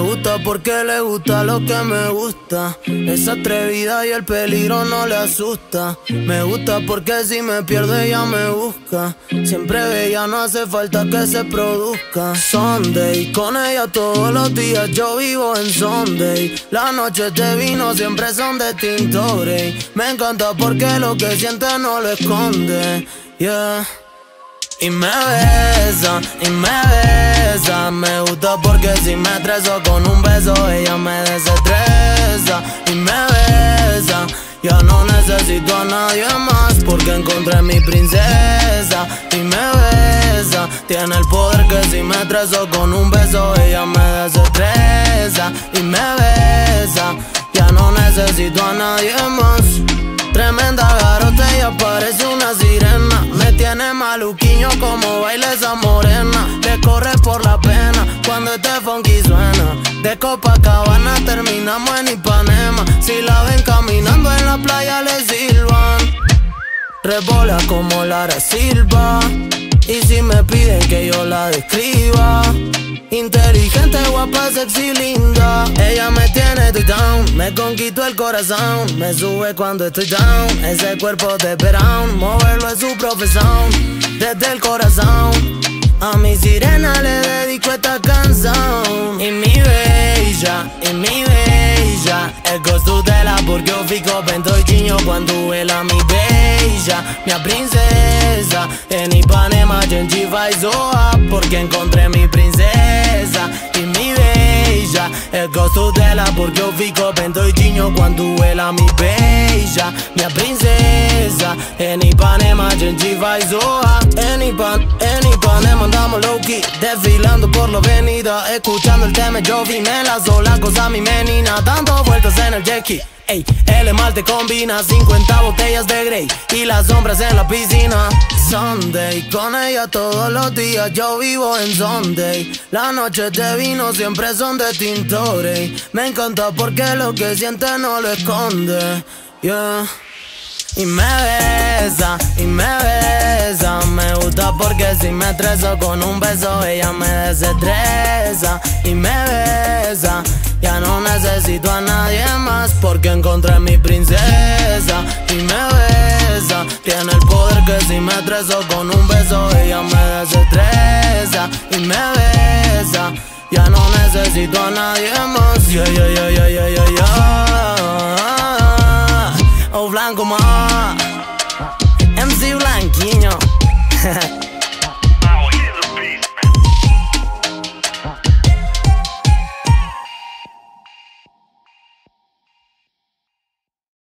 gusta porque le gusta lo que me gusta. Es atrevida y el peligro no le asusta. Me gusta porque si me pierdo ella me busca. Siempre bella, no hace falta que se produzca. Sunday, con ella todos los días yo vivo en Sunday. Las noches de vino siempre son de Tintoret. Me encanta porque lo que siente no lo esconde, yeah. Y me besa, y me besa. Me gusta porque si me estreso con un beso ella me desestresa. Y me besa, ya no necesito a nadie más porque encontré mi princesa. Y me besa, tiene el poder que si me estreso con un beso ella me desestresa. Y me besa, ya no necesito a nadie más. Tremenda garota, ella parece una sirena. Me tiene maluquiño como baila esa morena. Le corre por la pena cuando este funky suena. De Copacabana terminamos en Ipanema. Si la ven caminando en la playa le silban. Rebola como Lara Silva. Y si me piden que yo la describa, inteligente, guapa, sexy, linda. Ella me tiene estoy down, me conquistó el corazón. Me sube cuando estoy down, ese cuerpo de verano. Moverlo es su profesión, desde el corazón. A mi sirena le dedico esta canción. Y mi bella, el costo dela porque yo fico pentoicinho quando ela me beija. Minha princesa, en Ipanema a gente vai zoar porque encontrei mi princesa. E me beija, el gosto dela porque eu fico pentoicinho quando ela me beija. Minha princesa, en Ipanema a gente vai zoar. En Ipanema andamos low key, desfilando por la avenida, escuchando el tema yo vine la sola cosa mi menina, dando vueltas en el jet ski. Ey, el esmalte combina 50 botellas de Grey y las sombras en la piscina. Sunday, con ella todos los días yo vivo en Sunday. Las noches de vino siempre son de Tintoret. Me encanta porque lo que siente no lo esconde, yeah. Y me besa, me gusta porque si me estreso con un beso ella me desestresa. Y me besa, ya no necesito a nadie más porque encontré mi princesa. Y me besa, tiene el poder que si me estreso con un beso ella me desestresa. Y me besa, ya no necesito a nadie más, yeah, yeah, yeah, yeah, yeah, yeah, yeah. O Blanco más MC Blanquiño.